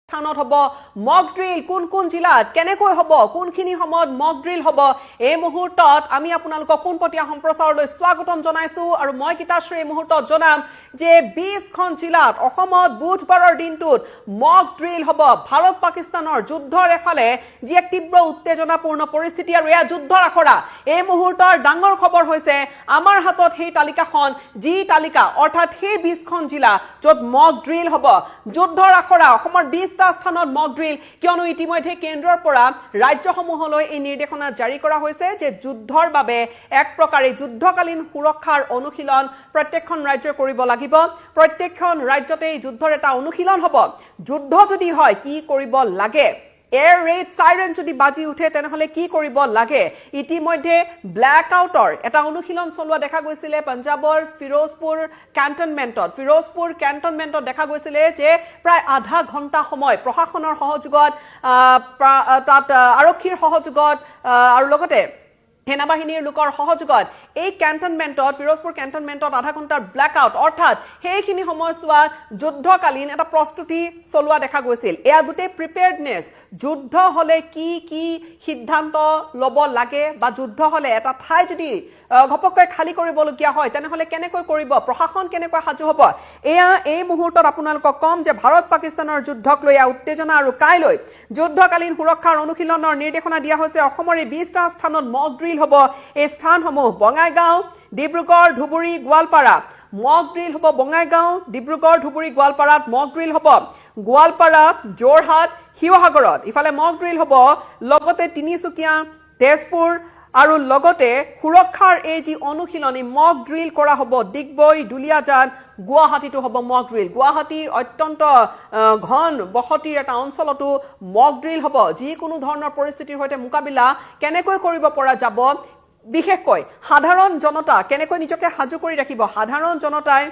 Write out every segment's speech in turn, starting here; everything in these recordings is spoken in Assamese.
স্থানত হব মক ড্ৰিল কোন জিলাত কেনেকৈ হব কোনখিনি সময়ত মক ড্ৰিল হব এই মুহূৰ্তত আমি আপোনালোকক পোনপটীয়া সম্প্ৰচাৰলৈ স্বাগতম জনাইছো আৰু মই গীতাশ্ৰী এই মুহূৰ্তত জনাম যে 20খন জিলাত অসমত বুধবাৰৰ দিনটোত মক ড্ৰিল হব ভাৰত পাকিস্তানৰ যুদ্ধৰ এফালে যি এক তীব্ৰ উত্তেজনাপূৰ্ণ পৰিস্থিতি আৰু এয়া যুদ্ধৰ আখৰা এই মুহূৰ্তৰ ডাঙৰ খবৰ হৈছে আমাৰ হাতত সেই তালিকাখন যি তালিকা অৰ্থাৎ সেই 20খন জিলা য'ত মক ড্ৰিল হব যুদ্ধৰ আখৰা অসমৰ 20 স্থানত মক ড্ৰিল কিয়নো ইতিমধ্যে কেন্দ্ৰৰ পৰা ৰাজ্যসমূহলৈ এই নিৰ্দেশনা জাৰি কৰা হৈছে যে যুদ্ধৰ বাবে এক প্ৰকাৰে যুদ্ধকালীন সুৰক্ষাৰ অনুশীলন প্ৰত্যেকখন ৰাজ্যই কৰিব লাগিব প্ৰত্যেকখন ৰাজ্যতে যুদ্ধৰ এটা অনুশীলন হ'ব যুদ্ধ যদি হয় কি কৰিব লাগে এয়াৰ ৰেড সাইৰেন যদি বাজি উঠে তেনেহলে কি কৰিব লাগে ইতিমধ্যে ব্ল্যাক আউটৰ এটা অনুশীলন চলোৱা দেখা গৈছিল পঞ্জাবৰ ফিৰোজপুৰ কেন্টনমেন্টত দেখা গৈছিল যে প্ৰায় আধা ঘণ্টা সময় প্ৰশাসনৰ সহযোগত তাত আৰক্ষীৰ সহযোগত আৰু লগতে সেনাবাহিনীৰ লোকৰ সহযোগত এই কেন্টনমেন্টত ফিৰোজপুৰ কেন্টনমেন্টত আধা ঘণ্টাৰ ব্ল্যাক আউট অৰ্থাৎ সেইখিনি সময়ছোৱাত যুদ্ধকালীন এটা প্ৰস্তুতি চলোৱা দেখা গৈছিল এয়া গোটেই প্ৰিপেয়াৰ্ডনেছ যুদ্ধ হলে কি সিদ্ধান্ত ল'ব লাগে বা যুদ্ধ হলে এটা ঠাই যদি ঘপককৈ খালি কৰিবলগীয়া হয় তেনেহলে কেনেকৈ কৰিব প্ৰশাসন কেনেকৈ সাজু হ'ব এয়া এই মুহূৰ্তত আপোনালোকক কম যে ভাৰত পাকিস্তানৰ যুদ্ধক লৈ উত্তেজনা আৰু কাইলৈ যুদ্ধকালীন সুৰক্ষাৰ অনুশীলনৰ নিৰ্দেশনা দিয়া হৈছে অসমৰ 20টা স্থানত মক ড্ৰিল হ'ব এই স্থানসমূহ বঙাইগাঁও ডিব্ৰুগড় ধুবুৰী গোৱালপাৰা মক ড্ৰিল হ'ব বঙাইগাঁও ডিব্ৰুগড় ধুবুৰী গোৱালপাৰাত মক ড্ৰিল হ'ব গোৱালপাৰা যোৰহাট শিৱসাগৰত ইফালে মক ড্ৰিল হ'ব লগতে তিনিচুকীয়া তেজপুৰ আৰু লগতে সুৰক্ষাৰ এই যি অনুশীলনী মক ড্ৰিল কৰা হ'ব ডিগবৈ দুলিয়াজান গুৱাহাটীতো হ'ব মক ড্ৰিল গুৱাহাটী অত্যন্ত ঘন বসতিৰ এটা অঞ্চলতো মক ড্ৰিল হ'ব যিকোনো ধৰণৰ পৰিস্থিতিৰ সৈতে মোকাবিলা কেনেকৈ কৰিব পৰা যাব বিশেষকৈ সাধাৰণ জনতা কেনেকৈ নিজকে সাজু কৰি ৰাখিব সাধাৰণ জনতাই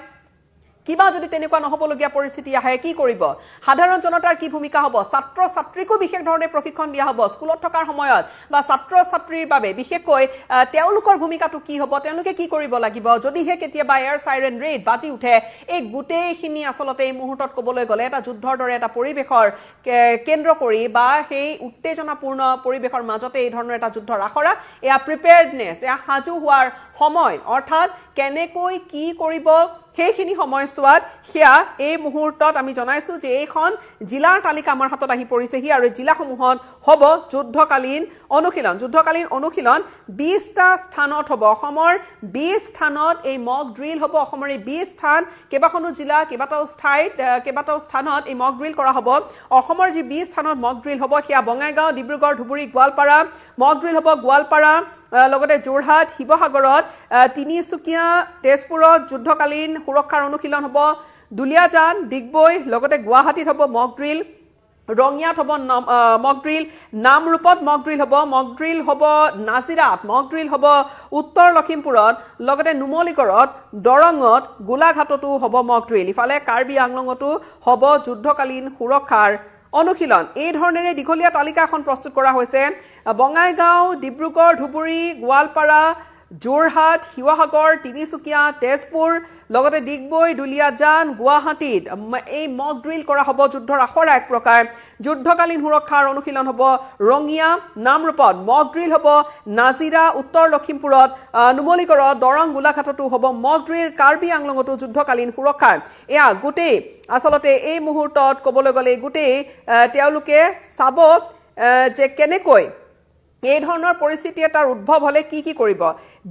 কিবা যদি তেনেকুৱা নহবলগীয়া পৰিস্থিতি আহে কি কৰিব সাধাৰণ জনতাৰ কি ভূমিকা হ'ব ছাত্ৰ ছাত্ৰীকো বিশেষ ধৰণে প্ৰশিক্ষণ দিয়া হ'ব স্কুলত থকাৰ সময়ত বা ছাত্ৰ ছাত্ৰীৰ বাবে বিশেষকৈ তেওঁলোকৰ ভূমিকাটো কি হ'ব তেওঁলোকে কি কৰিব লাগিব যদিহে কেতিয়াবা এয়াৰ সাইৰেন ৰেড বাজি উঠে এই গোটেইখিনি আসলতে এই মুহূৰ্তত ক'বলৈ গ'লে এটা যুদ্ধৰ দৰে এটা পৰিৱেশৰ কেন্দ্ৰ কৰি বা সেই উত্তেজনাপূৰ্ণ পৰিৱেশৰ মাজতে এই ধৰণৰ এটা যুদ্ধৰ আখৰা এয়া প্ৰিপেয়াৰ্ডনেছ এয়া সাজু হোৱাৰ সময় অৰ্থাৎ কেনেকৈ কি কৰিব সেইখিনি সময়ছোৱাত সেয়া এই মুহূৰ্তত আমি জনাইছো যে এইখন জিলাৰ তালিকা আমাৰ হাতত আহি পৰিছেহি আৰু জিলাসমূহত হ'ব যুদ্ধকালীন অনুশীলন 20টা স্থানত হ'ব অসমৰ 20 স্থানত এই মক ড্ৰিল হ'ব অসমৰ এই 20 স্থান কেইবাখনো জিলা কেইবাটাও স্থানত এই মক ড্ৰিল কৰা হ'ব অসমৰ যি 20 স্থানত মক ড্ৰিল হ'ব সেয়া বঙাইগাঁও ডিব্ৰুগড় ধুবুৰী গোৱালপাৰা মক ড্ৰিল হ'ব গোৱালপাৰা লগতে যোৰহাট শিৱসাগৰত তিনিচুকীয়া তেজপুৰত যুদ্ধকালীন সুৰক্ষাৰ অনুশীলন হ'ব দুলিয়াজান ডিগবৈ লগতে গুৱাহাটীত হ'ব মক ড্ৰিল ৰঙিয়াত হ'ব মক ড্ৰিল নামৰূপত মক ড্ৰিল হ'ব নাজিৰাত মক ড্ৰিল হ'ব উত্তৰ লখিমপুৰত লগতে নুমলীগড়ত দৰঙত গোলাঘাটতো হ'ব মক ড্ৰিল ইফালে কাৰ্বি আংলঙতো হ'ব যুদ্ধকালীন সুৰক্ষাৰ অনুশীলন এই ধৰণেৰে দীঘলীয়া তালিকা এখন প্ৰস্তুত কৰা হৈছে বঙাইগাঁও ডিব্ৰুগড় ধুবুৰী গোৱালপাৰা যোৰহাট শিৱসাগৰ তিনিচুকীয়া তেজপুৰ লগতে ডিগবৈ দুলিয়াজান গুৱাহাটীত এই মক ড্ৰিল কৰা হ'ব যুদ্ধৰ আখৰা এক প্ৰকাৰ যুদ্ধকালীন সুৰক্ষাৰ অনুশীলন হ'ব ৰঙিয়া নামৰূপত মক ড্ৰিল হ'ব নাজিৰা উত্তৰ লখিমপুৰত নুমলীগড়ত দৰং গোলাঘাটতো হ'ব মক ড্ৰিল কাৰ্বি আংলঙতো যুদ্ধকালীন সুৰক্ষাৰ এয়া গোটেই আসলতে এই মুহূৰ্তত ক'বলৈ গ'লে গোটেই তেওঁলোকে চাব যে কেনেকৈ এই ধৰণৰ পৰিস্থিতি এটাৰ উদ্ভৱ হলে কি কৰিব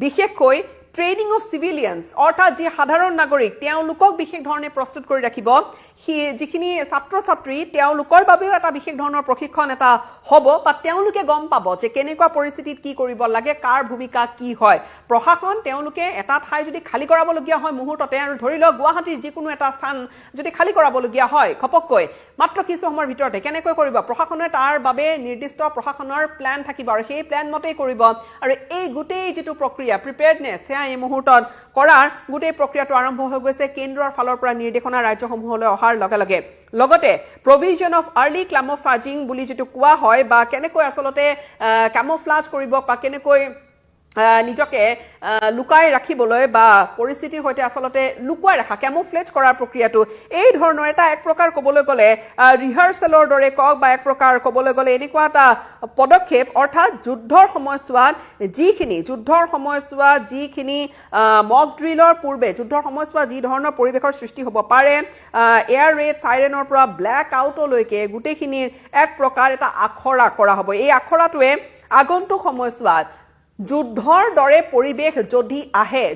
বিশেষকৈ ট্ৰেইনিং অফ সিভিলিয়ানছ অৰ্থাৎ যি সাধাৰণ নাগৰিক তেওঁলোকক বিশেষ ধৰণে প্ৰস্তুত কৰি ৰাখিব যিখিনি ছাত্ৰ ছাত্ৰী তেওঁলোকৰ বাবেও এটা বিশেষ ধৰণৰ প্ৰশিক্ষণ এটা হ'ব বা তেওঁলোকে গম পাব যে কেনেকুৱা পৰিস্থিতিত কি কৰিব লাগে কাৰ ভূমিকা কি হয় প্ৰশাসন তেওঁলোকে এটা ঠাই যদি খালি কৰাবলগীয়া হয় মুহূৰ্ততে আৰু ধৰি লওক গুৱাহাটীৰ যিকোনো এটা স্থান যদি খালি কৰাবলগীয়া হয় খপককৈ মাত্ৰ কিছু সময়ৰ ভিতৰতে কেনেকৈ কৰিব প্ৰশাসনে তাৰ বাবে নিৰ্দিষ্ট প্ৰশাসনৰ প্ল্যান থাকিব আৰু সেই প্ল্যান মতেই কৰিব আৰু এই গোটেই যিটো প্ৰক্ৰিয়া প্ৰিপেয়াৰ্ডনেছ এই মুহূৰ্তত কৰাৰ গোটেই প্ৰক্ৰিয়াটো আৰম্ভ হৈ গৈছে কেন্দ্ৰৰ ফালৰ পৰা নিৰ্দেশনা ৰাজ্যসমূহলৈ অহাৰ লগে লগতে প্ৰভিজন অফ আৰ্লি ক্লামোফ্লাজিং বুলি যেটো কোৱা হয় বা কেনেকৈ আসলতে ক্যামোফ্লাজ কৰিব বা কেনেকৈ নিজকে লুকাই ৰাখিবলৈ বা পৰিস্থিতিৰ সৈতে আচলতে লুকুৱাই ৰাখা কেমোফ্লেজ কৰাৰ প্ৰক্ৰিয়াটো এই ধৰণৰ এটা এক প্ৰকাৰ ক'বলৈ গ'লে ৰিহাৰ্চেলৰ দৰে কওক বা এক প্ৰকাৰ ক'বলৈ গ'লে এনেকুৱা এটা পদক্ষেপ অৰ্থাৎ যুদ্ধৰ সময়ছোৱাত যিখিনি মক ড্ৰিলৰ পূৰ্বে যুদ্ধৰ সময়ছোৱাত যি ধৰণৰ পৰিৱেশৰ সৃষ্টি হ'ব পাৰে এয়াৰ ৰেড চাইৰেনৰ পৰা ব্লেক আউটলৈকে গোটেইখিনিৰ এক প্ৰকাৰ এটা আখৰা কৰা হ'ব এই আখৰাটোৱে আগন্তুক সময়ছোৱাত যুদ্ধৰ দৰে পৰিৱেশ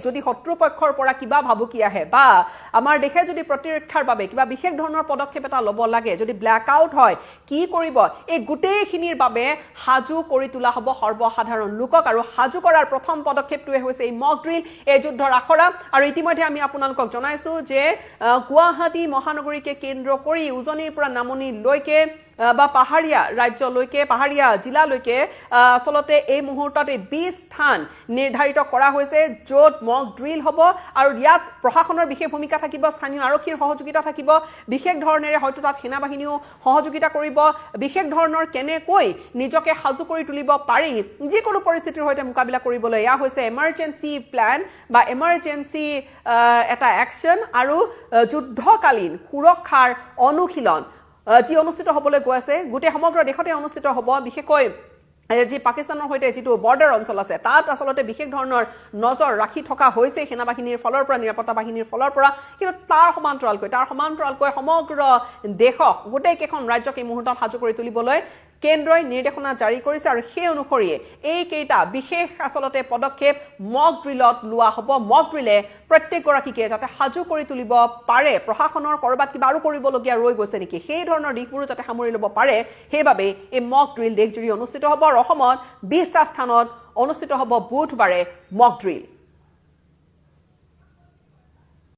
যদি শত্ৰুপক্ষৰ পৰা কিবা ভাবুকি আহে বা আমাৰ দেশে যদি প্ৰতিৰক্ষাৰ বাবে কিবা বিশেষ ধৰণৰ পদক্ষেপ এটা ল'ব লাগে যদি ব্লেক আউট হয় কি কৰিব এই গোটেইখিনিৰ বাবে সাজু কৰি তোলা হ'ব সৰ্বসাধাৰণ লোকক আৰু সাজু কৰাৰ প্ৰথম পদক্ষেপটোৱে হৈছে এই মক ড্ৰিল এই যুদ্ধৰ আখৰা আৰু ইতিমধ্যে আমি আপোনালোকক জনাইছো যে গুৱাহাটী মহানগৰীকে কেন্দ্ৰ কৰি উজনিৰ পৰা নামনিলৈকে বা পাহাৰীয়া ৰাজ্যলৈকে পাহাৰীয়া জিলালৈকে আচলতে এই মুহূৰ্ততে 20 স্থান নিৰ্ধাৰিত কৰা হৈছে য'ত মক ড্ৰিল হ'ব আৰু ইয়াত প্ৰশাসনৰ বিশেষ ভূমিকা থাকিব স্থানীয় আৰক্ষীৰ সহযোগিতা থাকিব বিশেষ ধৰণেৰে হয়তো তাত সেনাবাহিনীও সহযোগিতা কৰিব বিশেষ ধৰণৰ কেনেকৈ নিজকে সাজু কৰি তুলিব পাৰি যিকোনো পৰিস্থিতিৰ সৈতে মোকাবিলা কৰিবলৈ এয়া হৈছে এমাৰ্জেঞ্চি প্লেন বা এমাৰ্জেঞ্চি এটা একশ্যন আৰু যুদ্ধকালীন সুৰক্ষাৰ অনুশীলন যি অনুষ্ঠিত হ'বলৈ গৈ আছে গোটেই সমগ্ৰ দেশতে অনুষ্ঠিত হ'ব বিশেষকৈ যি পাকিস্তানৰ সৈতে যিটো বৰ্ডাৰ অঞ্চল আছে তাত আচলতে বিশেষ ধৰণৰ নজৰ ৰাখি থকা হৈছে সেনাবাহিনীৰ ফলৰ পৰা নিৰাপত্তা বাহিনীৰ ফলৰ পৰা কিন্তু তাৰ সমান্তৰালকৈ সমগ্ৰ দেশক গোটেইকেইখন ৰাজ্যক এই মুহূৰ্তত সাজু কৰি তুলিবলৈ কেন্দ্ৰই নিৰ্দেশনা জাৰি কৰিছে আৰু সেই অনুসৰি এইকেইটা বিশেষ আচলতে পদক্ষেপ মক ড্ৰিলত লোৱা হ'ব মক ড্ৰিলে প্ৰত্যেকগৰাকীকে যাতে সাজু কৰি তুলিব পাৰে প্ৰশাসনৰ কৰবাত কিবা আৰু কৰিবলগীয়া ৰৈ গৈছে নেকি সেই ধৰণৰ দিশবোৰো যাতে সামৰি ল'ব পাৰে সেইবাবে এই মক ড্ৰিল দেশজুৰি অনুষ্ঠিত হ'ব আৰু অসমত 20টা স্থানত অনুষ্ঠিত হ'ব বুধবাৰে মক ড্ৰিল